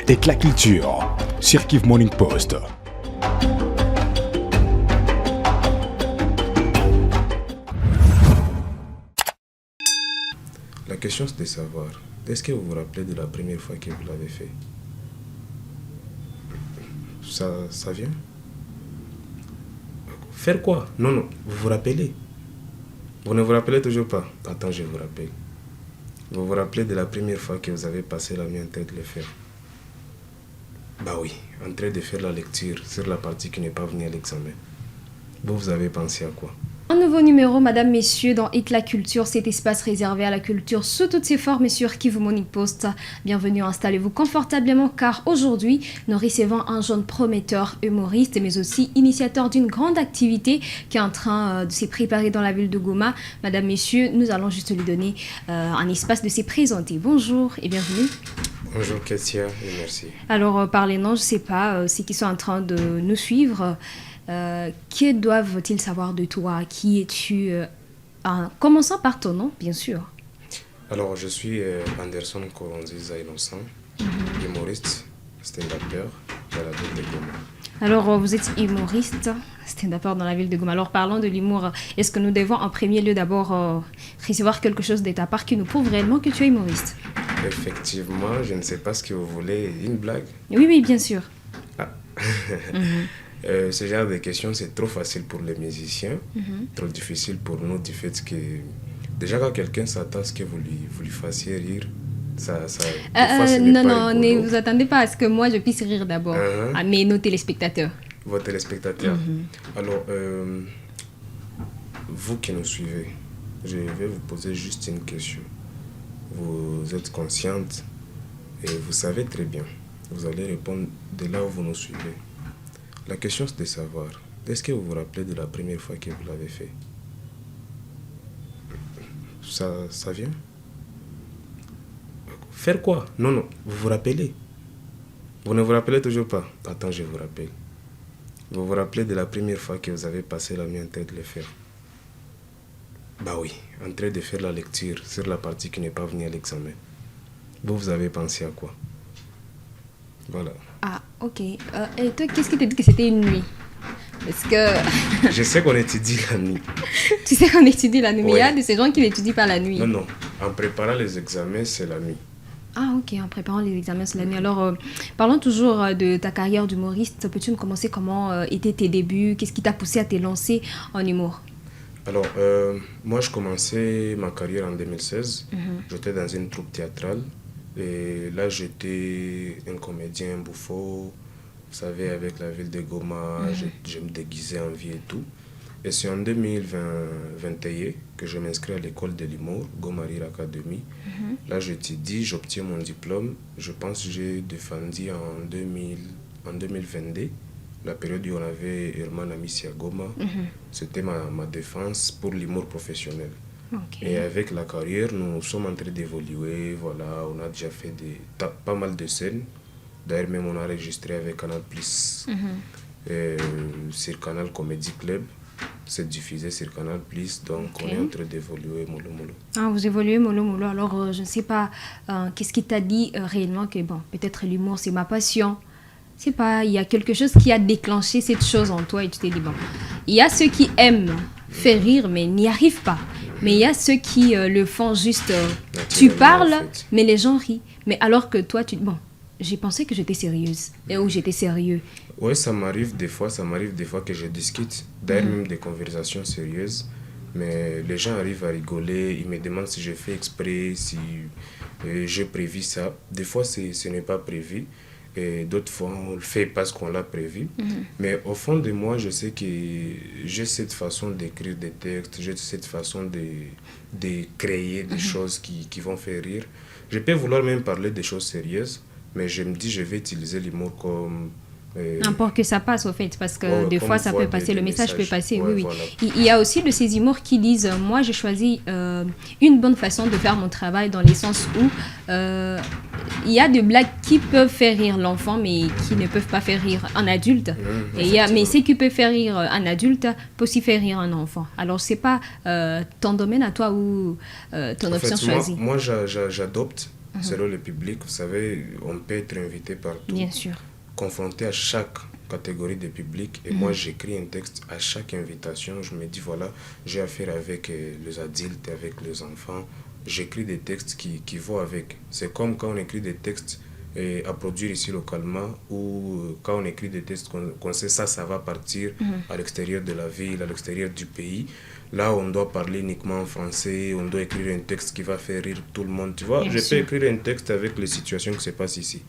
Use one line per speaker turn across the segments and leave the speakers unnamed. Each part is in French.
Éclat Culture sur Kiv Morning Post.
La question c'est de savoir, est-ce que vous vous rappelez de la première fois que vous l'avez fait? Ça vient? Faire quoi? Non, vous vous rappelez? Vous ne vous rappelez toujours pas? Attends, je vous rappelle. Vous vous rappelez de la première fois que vous avez passé la nuit en train de le faire? Bah oui, en train de faire la lecture sur la partie qui n'est pas venue à l'examen. Vous avez pensé à quoi?
Un nouveau numéro, mesdames, messieurs, dans Éclat Culture, cet espace réservé à la culture sous toutes ses formes et sur Kiv Morning Post. Bienvenue, installez-vous confortablement car aujourd'hui, nous recevons un jeune prometteur humoriste mais aussi initiateur d'une grande activité qui est en train de se préparer dans la ville de Goma. Mesdames, messieurs, nous allons juste lui donner un espace de se présenter. Bonjour et bienvenue.
Bonjour Kessia et merci.
Alors, par les noms, je ne sais pas, ceux qui sont en train de nous suivre, que doivent-ils savoir de toi? Qui es-tu? En commençant par ton nom, bien sûr.
Alors, je suis Anderson Koronziza Innocent, humoriste, stand-upper dans la ville de Goma.
Alors, vous êtes humoriste, stand-upper dans la ville de Goma. Alors, parlons de l'humour. Est-ce que nous devons en premier lieu d'abord recevoir quelque chose de ta part qui nous prouve réellement que tu es humoriste?
Effectivement, je ne sais pas ce que vous voulez. Une blague?
Oui, bien sûr.
Ah. Ce genre de questions, c'est trop facile pour les musiciens, trop difficile pour nous du fait que déjà quand quelqu'un s'attend à ce que vous lui fassiez rire, ça des fois, ce n'est pas
non,
rigolo.
ne vous attendez pas à ce que moi je puisse rire d'abord, mais nos téléspectateurs.
Vos téléspectateurs. Alors, vous qui nous suivez, je vais vous poser juste une question. Vous êtes consciente et vous savez très bien. Vous allez répondre de là où vous nous suivez. La question c'est de savoir, est-ce que vous vous rappelez de la première fois que vous l'avez fait? Ça vient? Faire quoi? Non, vous vous rappelez? Vous ne vous rappelez toujours pas? Attends, je vous rappelle. Vous vous rappelez de la première fois que vous avez passé la nuit en train de le faire? Bah oui, en train de faire la lecture sur la partie qui n'est pas venue à l'examen. Vous avez pensé à quoi? Voilà.
Ah, ok. Et toi, qu'est-ce qui t'a dit que c'était une nuit? Parce que...
Je sais qu'on étudie la nuit.
Tu sais qu'on étudie la nuit, mais il y a
Ouais.
de ces gens qui n'étudient pas la nuit.
Non. En préparant les examens, c'est la nuit.
Ah, ok, en préparant les examens, c'est la nuit. Alors, parlons toujours de ta carrière d'humoriste. Peux-tu nous commencer comment étaient tes débuts? Qu'est-ce qui t'a poussé à te lancer en humour?
Alors, moi, je commençais ma carrière en 2016. J'étais dans une troupe théâtrale. Et là, j'étais un comédien, un bouffon. Vous savez, avec la ville de Goma, je me déguisais en vie et tout. Et c'est en 2021 que je m'inscris à l'école de l'humour, Goma Rire Academy. Là, j'étudie, j'obtiens mon diplôme. Je pense que j'ai défendu en 2022, la période où on avait Herman Amissi à Goma. C'était ma défense pour l'humour professionnel.
Okay.
Et avec la carrière, nous sommes en train d'évoluer. Voilà, on a déjà fait pas mal de scènes. D'ailleurs, même on a enregistré avec Canal Plus sur Canal Comedy Club. C'est diffusé sur Canal Plus. Donc, on est en train d'évoluer mollo mollo.
Ah, vous évoluez mollo mollo. Alors, je ne sais pas, qu'est-ce qui t'a dit réellement que, bon, peut-être l'humour, c'est ma passion. Je sais pas, il y a quelque chose qui a déclenché cette chose en toi et tu t'es dit, bon, il y a ceux qui aiment faire rire mais n'y arrivent pas. Mais il y a ceux qui le font juste, tu parles, en fait. Mais les gens rient. Mais alors que toi, bon, j'ai pensé que j'étais sérieuse, ou j'étais sérieux.
Oui, ça m'arrive des fois que je discute, d'ailleurs même des conversations sérieuses, mais les gens arrivent à rigoler, ils me demandent si je fais exprès, si j'ai prévu ça. Des fois, ce n'est pas prévu. Et d'autres fois, on le fait parce qu'on l'a prévu. Mais au fond de moi, je sais que j'ai cette façon d'écrire des textes, j'ai cette façon de créer des choses qui vont faire rire. Je peux vouloir même parler des choses sérieuses, mais je me dis je vais utiliser l'humour comme...
Pour que ça passe, au fait, parce que des fois, ça peut passer, le message peut passer, oui.
Voilà.
Il y a aussi de ces humours qui disent, moi, j'ai choisi une bonne façon de faire mon travail, dans les sens où il y a des blagues qui peuvent faire rire l'enfant, mais qui ne peuvent pas faire rire un adulte. Mais ce qui peut faire rire un adulte peut aussi faire rire un enfant. Alors, c'est pas ton domaine à toi ou ton option choisie.
Moi, j'adopte selon le public. Vous savez, on peut être invité partout,
Bien sûr.
confronté à chaque catégorie de public. Et moi, j'écris un texte à chaque invitation. Je me dis, voilà, j'ai affaire avec les adultes, avec les enfants. J'écris des textes qui vont avec. C'est comme quand on écrit des textes à produire ici localement ou quand on écrit des textes qu'on sait ça va partir à l'extérieur de la ville, à l'extérieur du pays. Là, on doit parler uniquement en français, on doit écrire un texte qui va faire rire tout le monde. Tu vois,
Bien
je
sûr.
peux écrire un texte avec les situations qui se passent ici.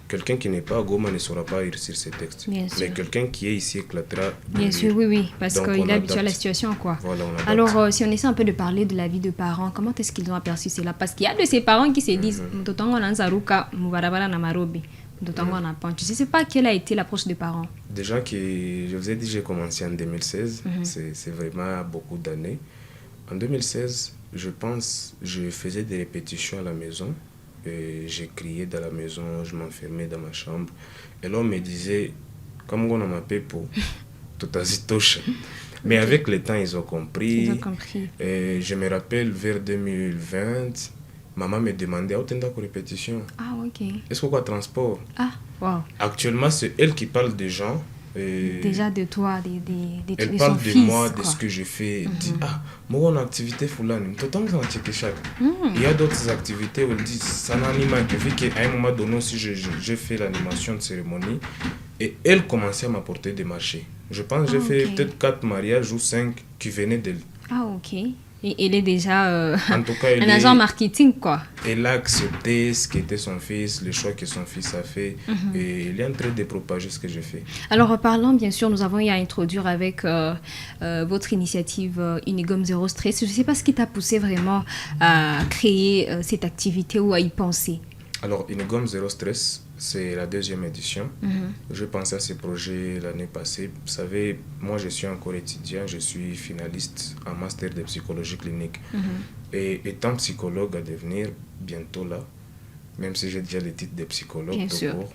Quelqu'un qui n'est pas à Goma ne saura pas réussir ces textes.
Bien
Mais
sûr.
quelqu'un qui est ici éclatera. de
Bien
rire.
sûr, oui, parce
Donc,
qu'il
on
est habitué à la
adapte.
situation, quoi.
Voilà, on adapte.
Alors, si on essaie un peu de parler de la vie de parents, comment est-ce qu'ils ont aperçu cela? Parce qu'il y a de ces parents qui se disent Mtotongo na nzaruka, mubarabara na marobi, mtotongo na pancho. Je ne sais pas quelle a été l'approche des parents.
Déjà que je vous ai dit, j'ai commencé en 2016, c'est vraiment beaucoup d'années. En 2016, je pense, je faisais des répétitions à la maison. Et j'écriais dans la maison, je m'enfermais dans ma chambre. Et là, on me disait, comme on m'a payé pour tout à touche. Mais avec le temps, ils ont compris.
Ils ont compris.
Et je me rappelle, vers 2020, maman me demandait, où t'es d'accord répétition?
Ah, ok.
Est-ce qu'on a transport?
Ah, wow.
Actuellement, c'est elle qui parle des gens. Et
Déjà de toi,
elle
de
parle
son
de
fils,
moi, de
quoi.
ce que je fais. Elle dit, ah, moi, on a activité fulani. Tout le temps, on a checké chaque. Il y a d'autres activités où elle dit, ça n'anime pas. Vu qu'à un moment donné aussi, j'ai fait l'animation de cérémonie. Et elle commençait à m'apporter des marchés. Je pense que j'ai fait
ok.
peut-être 4 mariages ou 5 qui venaient d'elle.
Ah, ok. Et elle est déjà
En tout cas,
un agent marketing, quoi.
elle a accepté ce qu'était son fils, le choix que son fils a fait. Et elle est en train de propager ce que j'ai fait.
Alors, parlant, bien sûr, nous avons eu à introduire avec votre initiative Unigom Zéro Stress. Je ne sais pas ce qui t'a poussé vraiment à créer cette activité ou à y penser.
Alors, Unigom Zéro Stress, c'est la 2e édition. Je pensais à ce projet l'année passée. Vous savez, moi, je suis encore étudiant, je suis finaliste en master de psychologie clinique. Et étant psychologue à devenir, bientôt là, même si j'ai déjà le titre de psychologue,
Bien
tout
sûr.
court,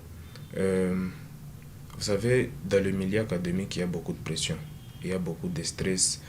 vous savez, dans le milieu académique, il y a beaucoup de pression. Il y a beaucoup de stress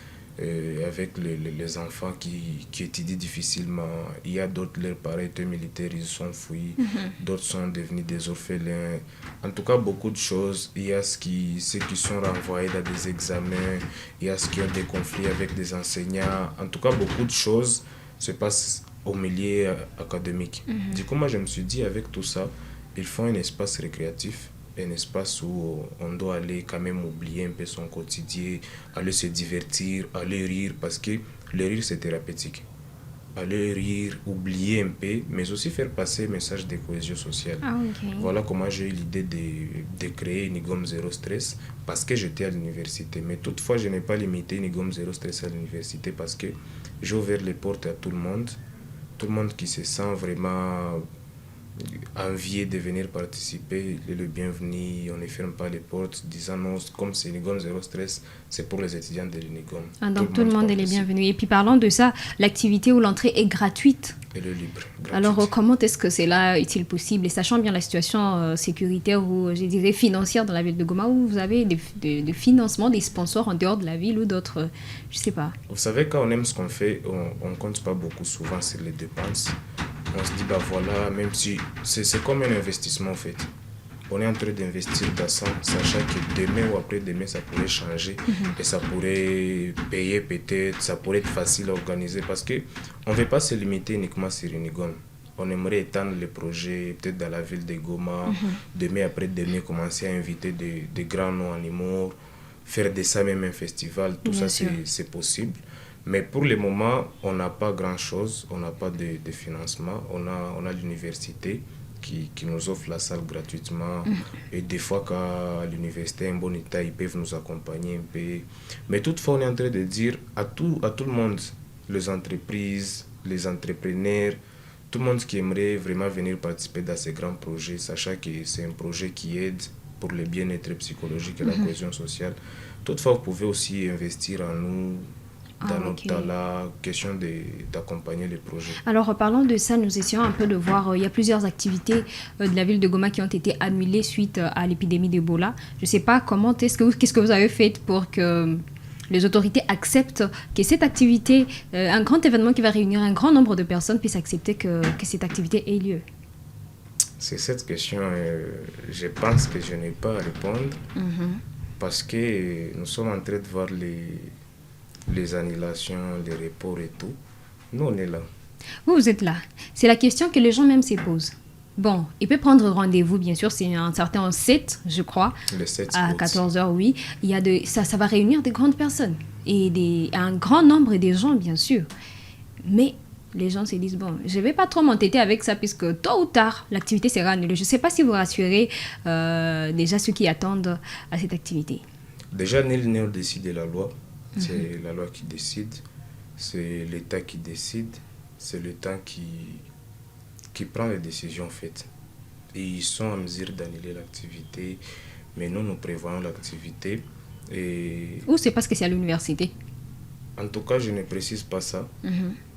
avec les enfants qui étudient difficilement. Il y a d'autres, leurs parents étaient militaires, ils sont fouillés. D'autres sont devenus des orphelins. En tout cas, beaucoup de choses. Il y a ceux qui sont renvoyés dans des examens. Il y a ceux qui ont des conflits avec des enseignants. En tout cas, beaucoup de choses se passent au milieu académique. Du coup, moi, je me suis dit, avec tout ça, il faut un espace récréatif, un espace où on doit aller quand même oublier un peu son quotidien, aller se divertir, aller rire, parce que le rire, c'est thérapeutique. Aller rire, oublier un peu, mais aussi faire passer un message de cohésion sociale.
Ah, ok.
Voilà comment j'ai eu l'idée de créer Unigom Zéro Stress, parce que j'étais à l'université. Mais toutefois, je n'ai pas limité Unigom Zéro Stress à l'université, parce que j'ai ouvert les portes à tout le monde qui se sent vraiment envié de venir participer, il est le bienvenu. On ne ferme pas les portes, disant non, comme c'est Unigom Zéro Stress, c'est pour les étudiants de l'Unigom.
Ah, donc tout le monde est les
participe.
bienvenus. Et puis parlant de ça, l'activité où l'entrée est gratuite.
Elle est libre. gratuite.
Alors comment est-ce que cela est-il possible? Et sachant bien la situation sécuritaire ou je dirais financière dans la ville de Goma, où vous avez des financements, des sponsors en dehors de la ville ou d'autres, je sais pas.
Vous savez, quand on aime ce qu'on fait, on ne compte pas beaucoup souvent sur les dépenses. On se dit, bah voilà, même si c'est comme un investissement en fait. On est en train d'investir dans ça, sachant que demain ou après-demain, ça pourrait changer et ça pourrait payer peut-être, ça pourrait être facile à organiser parce qu'on ne veut pas se limiter uniquement sur Unigom. On aimerait étendre les projets peut-être dans la ville de Goma, demain après-demain, commencer à inviter des grands noms animaux, faire de ça même un festival, tout
Bien
ça
sûr.
c'est possible. Mais pour le moment, on n'a pas grand-chose, on n'a pas de financement, on a l'université qui nous offre la salle gratuitement. Et des fois, quand l'université est en bon état, ils peuvent nous accompagner un peu. Mais toutefois, on est en train de dire à tout le monde, les entreprises, les entrepreneurs, tout le monde qui aimerait vraiment venir participer dans ces grands projets, sachant que c'est un projet qui aide pour le bien-être psychologique et la cohésion sociale. Toutefois, vous pouvez aussi investir en nous, dans notre
ok.
talent, question d'accompagner les projets.
Alors, parlant de ça, nous essayons un peu de voir, il y a plusieurs activités de la ville de Goma qui ont été annulées suite à l'épidémie d'Ebola. Je ne sais pas qu'est-ce que vous avez fait pour que les autorités acceptent que cette activité, un grand événement qui va réunir un grand nombre de personnes, puisse accepter que cette activité ait lieu?
C'est cette question, je pense que je n'ai pas à répondre parce que nous sommes en train de voir les annulations, les reports et tout. Nous, on est là.
Vous êtes là. C'est la question que les gens même se posent. Bon, il peut prendre rendez-vous, bien sûr, c'est un certain 7, je crois,
Le 7
à
août.
14h, oui. Il y a ça va réunir des grandes personnes et un grand nombre de gens, bien sûr. Mais les gens se disent, bon, je ne vais pas trop m'entêter avec ça puisque tôt ou tard, l'activité sera annulée. Je ne sais pas si vous rassurez déjà ceux qui attendent à cette activité.
Déjà, nul n'est au-dessus de la loi. C'est la loi qui décide. C'est l'État qui décide. C'est l'État qui prend les décisions faites. Et ils sont en mesure d'annuler l'activité. Mais nous prévoyons l'activité. Et
Ou c'est parce que c'est à l'université?
en tout cas, je ne précise pas ça.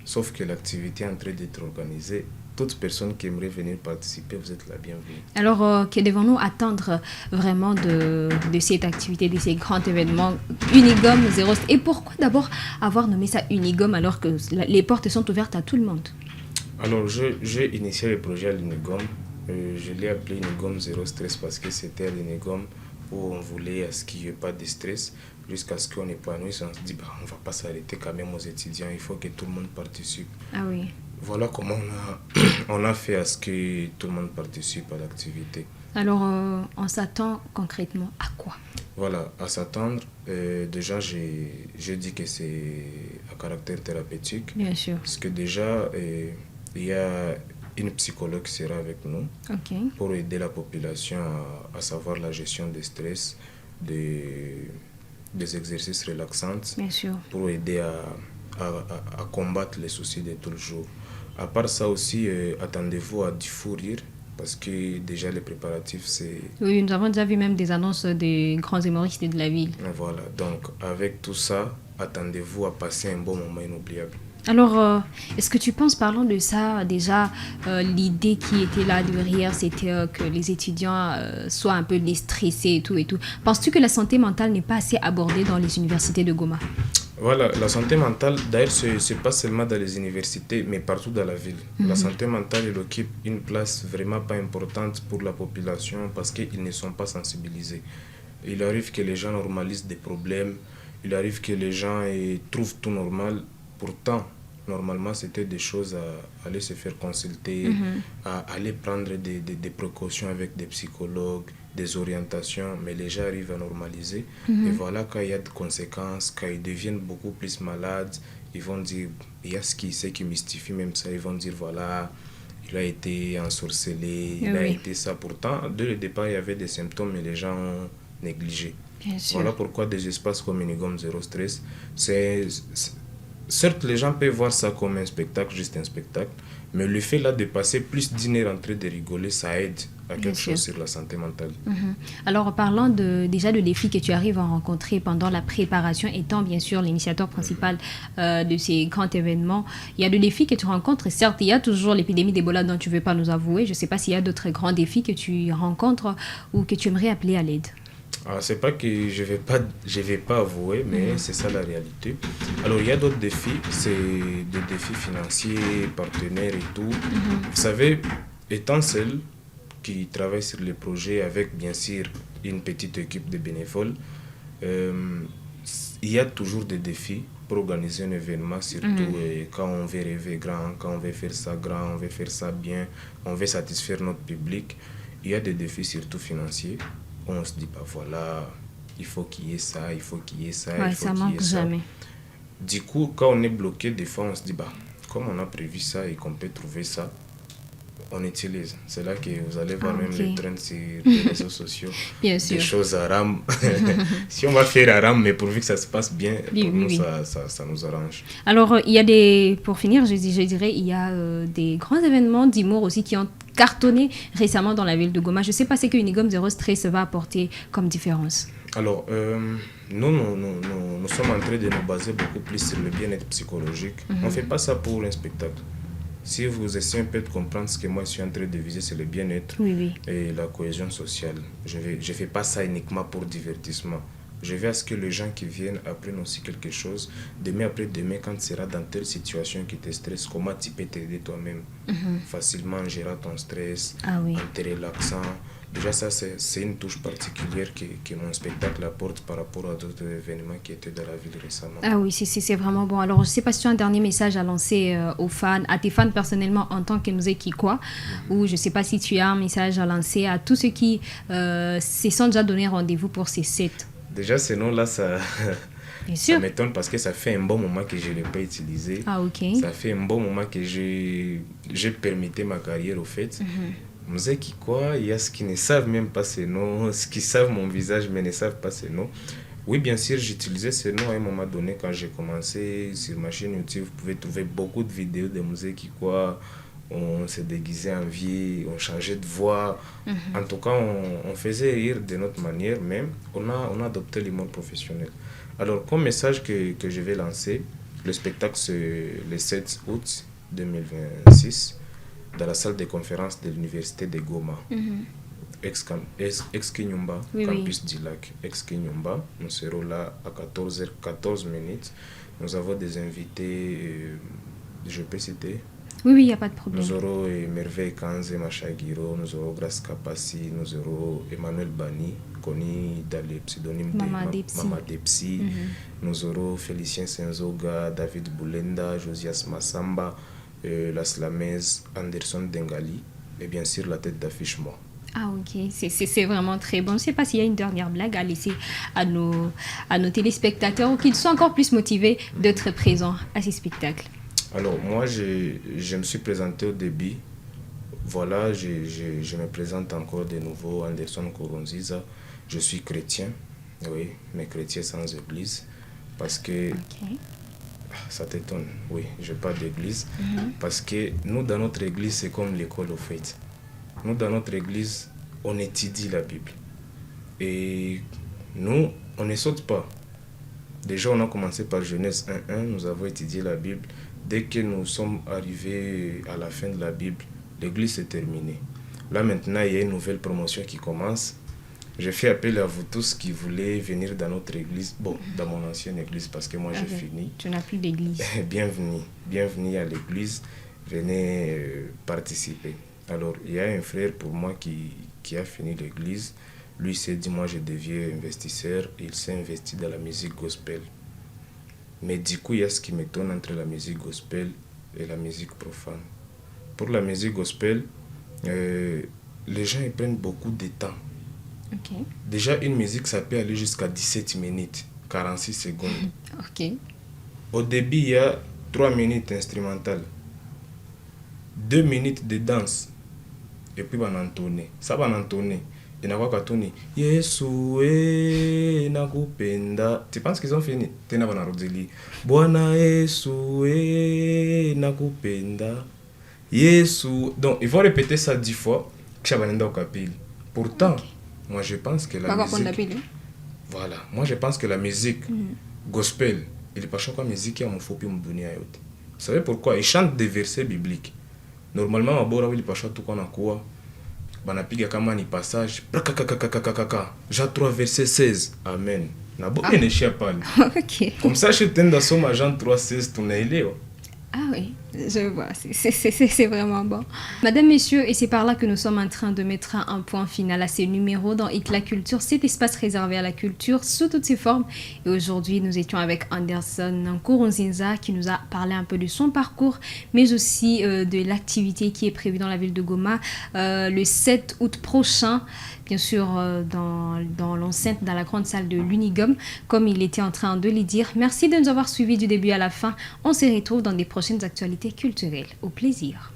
Sauf que l'activité est en train d'être organisée. Toute personne qui aimerait venir participer, vous êtes la bienvenue.
Alors, que devons-nous attendre vraiment de cette activité, de ces grands événements Unigom Zéro? Et pourquoi d'abord avoir nommé ça Unigom alors que les portes sont ouvertes à tout le monde?
Alors, j'ai initié le projet à l'Unigom. Je l'ai appelé Unigom Zéro Stress parce que c'était à l'Unigom où on voulait à ce qu'il n'y ait pas de stress jusqu'à ce qu'on épanouisse. On se dit, on ne va pas s'arrêter quand même aux étudiants, il faut que tout le monde participe.
Ah oui.
Voilà comment on a fait à ce que tout le monde participe à l'activité.
Alors, on s'attend concrètement à quoi?
Voilà, à s'attendre, déjà j'ai dit que c'est à caractère thérapeutique.
Bien sûr.
Parce que déjà, il y a une psychologue qui sera avec nous pour aider la population à savoir la gestion des stress, des exercices relaxants,
Bien sûr.
pour aider à combattre les soucis de tout le jour. À part ça aussi, attendez-vous à du fou rire, parce que déjà les préparatifs, c'est...
Oui, nous avons déjà vu même des annonces des grands humoristes de la ville.
Voilà, donc avec tout ça, attendez-vous à passer un bon moment inoubliable.
Alors, est-ce que tu penses, parlant de ça, déjà, l'idée qui était là derrière, c'était que les étudiants soient un peu déstressés et tout et tout. Penses-tu que la santé mentale n'est pas assez abordée dans les universités de Goma?
Voilà, la santé mentale, d'ailleurs, ce n'est pas seulement dans les universités, mais partout dans la ville. La santé mentale, elle occupe une place vraiment pas importante pour la population parce qu'ils ne sont pas sensibilisés. Il arrive que les gens normalisent des problèmes, il arrive que les gens trouvent tout normal. Pourtant, normalement, c'était des choses à aller se faire consulter, à aller prendre des précautions avec des psychologues, des orientations, mais les gens arrivent à normaliser. Et voilà, quand il y a des conséquences, quand ils deviennent beaucoup plus malades, ils vont dire, il y a ce qui mystifie même ça, ils vont dire, voilà, il a été ensorcelé, il a été ça. Pourtant, dès le départ, il y avait des symptômes, mais les gens ont négligé.
Bien sûr.
Voilà pourquoi des espaces comme Unigom Zéro Stress, certes, les gens peuvent voir ça comme un spectacle, juste un spectacle, mais le fait là de passer plus d'1 heure en train de rigoler, ça aide à quelque chose sur la santé mentale.
Alors, parlant déjà de défis que tu arrives à rencontrer pendant la préparation, étant bien sûr l'initiateur principal de ces grands événements, il y a des défis que tu rencontres. Certes, il y a toujours l'épidémie d'Ebola dont tu ne veux pas nous avouer. Je ne sais pas s'il y a d'autres grands défis que tu rencontres ou que tu aimerais appeler à l'aide.
C'est pas que je vais pas avouer, mais c'est ça la réalité. Alors il y a d'autres défis, c'est des défis financiers, partenaires et tout. Vous savez, étant seul qui travaille sur les projets avec bien sûr une petite équipe de bénévoles, il y a toujours des défis pour organiser un événement, surtout quand on veut rêver grand, quand on veut faire ça grand, on veut faire ça bien, on veut satisfaire notre public. Il y a des défis surtout financiers. On se dit, voilà, il faut qu'il y ait ça, il faut qu'il y ait ça, il faut
ça
qu'il y ait
manque
ça.
jamais.
Du coup, quand on est bloqué, des fois, on se dit, comme on a prévu ça et qu'on peut trouver ça, on utilise. C'est là que vous allez voir même les trends sur les réseaux sociaux.
Bien sûr.
Des choses à rame. Si on va faire à rame, mais pourvu que ça se passe bien, pour nous, ça nous arrange.
Alors, il y a pour finir, je dirais, il y a des grands événements d'humour aussi qui ont cartonné récemment dans la ville de Goma. Je ne sais pas ce que Unigom Zéro Stress va apporter comme différence.
Alors, nous sommes en train de nous baser beaucoup plus sur le bien-être psychologique. On ne fait pas ça pour un spectacle. Si vous essayez un peu de comprendre ce que moi je suis en train de viser, c'est le bien-être et la cohésion sociale. Je ne fais pas ça uniquement pour divertissement. Je veux à ce que les gens qui viennent apprennent aussi quelque chose. Demain après demain, quand tu seras dans telle situation qui te stresse, comment tu peux t'aider toi-même facilement en gérant ton stress,
Ah oui.
en te relaxant. Déjà, ça, c'est une touche particulière que mon spectacle apporte par rapport à d'autres événements qui étaient dans la ville récemment.
Ah oui, c'est vraiment bon. Alors, je ne sais pas si tu as un dernier message à lancer aux fans, à tes fans personnellement en tant que Mzee Kikwa, ou je ne sais pas si tu as un message à lancer à tous ceux qui se sont déjà donné rendez-vous pour ces sets.
Déjà, ce nom-là, ça,
Bien
ça
sûr.
m'étonne parce que ça fait un bon moment que je ne l'ai pas utilisé.
Ah, ok.
Ça fait un bon moment que j'ai permuté ma carrière au fait. Mzee Kikwa, il y a ceux qui ne savent même pas ce nom, ceux qui savent mon visage mais ne savent pas ce nom. Oui, bien sûr, j'utilisais ce nom à un moment donné quand j'ai commencé sur ma chaîne YouTube. Vous pouvez trouver beaucoup de vidéos de Mzee Kikwa. On se déguisait en vie, on changeait de voix. En tout cas, on faisait rire de notre manière, même. On a adopté le monde professionnel. Alors, comme message que je vais lancer, le spectacle c'est le 7 août 2026 dans la salle de conférence de l'université de Goma, ex-Kinyumba,
Oui,
campus du lac, ex-Kinyumba. Nous serons là à 14h14 minutes. Nous avons des invités, je peux citer.
Oui, il n'y a pas de problème.
Nous aurons Merveille Kanze Machagiro, nous aurons Grace Kapassi, nous aurons Emmanuel Bani, connu dans les pseudonymes
Mama
de
Depsi.
Mama Depsi. Nous aurons Félicien Senzoga, David Boulenda, Josias Massamba, la slameuse Anderson Dengali et bien sûr la tête d'affiche moi.
Ah, ok. C'est vraiment très bon. Je ne sais pas s'il y a une dernière blague à laisser à nos téléspectateurs ou qu'ils soient encore plus motivés d'être présents à ces spectacles.
Alors, moi, je me suis présenté au début. Voilà, je me présente encore de nouveau, Anderson Koronziza. Je suis chrétien, oui, mais chrétien sans église. Parce que, ça t'étonne, oui, je parle d'église. Parce que nous, dans notre église, c'est comme l'école au fait. Nous, dans notre église, on étudie la Bible. Et nous, on ne saute pas. Déjà, on a commencé par Genèse 1.1, nous avons étudié la Bible. Dès que nous sommes arrivés à la fin de la Bible, l'église est terminée. Là maintenant, il y a une nouvelle promotion qui commence. Je fais appel à vous tous qui voulez venir dans notre église, bon, dans mon ancienne église parce que moi j'ai fini.
Tu n'as plus d'église.
Bienvenue à l'église, venez participer. Alors, il y a un frère pour moi qui a fini l'église. Lui s'est dit, moi je deviens investisseur, il s'est investi dans la musique gospel. Mais du coup, il y a ce qui m'étonne entre la musique gospel et la musique profane. Pour la musique gospel, les gens ils prennent beaucoup de temps.
Ok.
Déjà, une musique, ça peut aller jusqu'à 17 minutes, 46 secondes.
Ok.
Au début, il y a 3 minutes instrumentales, 2 minutes de danse, et puis on entonne. Ça va entonner. Et n'a pas tuni. Yesu nakupenda. Tu penses qu'ils ont fini? Tena bana rodeli. Bwana Yesu nakupenda. Yesu. Donc ils vont répéter ça 10 fois. Kishabanenda okapili. Pourtant, moi je pense que la musique. Voilà. Moi je pense que la musique gospel, il est pas choquant musique ya mfopi mdunia yote. Vous savez pourquoi? Ils chantent des versets bibliques. Normalement mabora il pas tout qu'on a quoi. Banapiga kama ni passage Jean 3 verset 16 amen na bobe neshia pale.
Ok.
Comme ça je tenda soma Jean 3 16 tunaelewa.
Ah oui, je vois, c'est vraiment bon. Madame, messieurs, et c'est par là que nous sommes en train de mettre un point final à ces numéros dans Hit la Culture, cet espace réservé à la culture sous toutes ses formes. Et aujourd'hui, nous étions avec Anderson Koronziza qui nous a parlé un peu de son parcours, mais aussi de l'activité qui est prévue dans la ville de Goma le 7 août prochain. Bien sûr, dans l'enceinte, dans la grande salle de l'Unigum, comme il était en train de le dire. Merci de nous avoir suivis du début à la fin. On se retrouve dans des prochaines actualités culturelles. Au plaisir.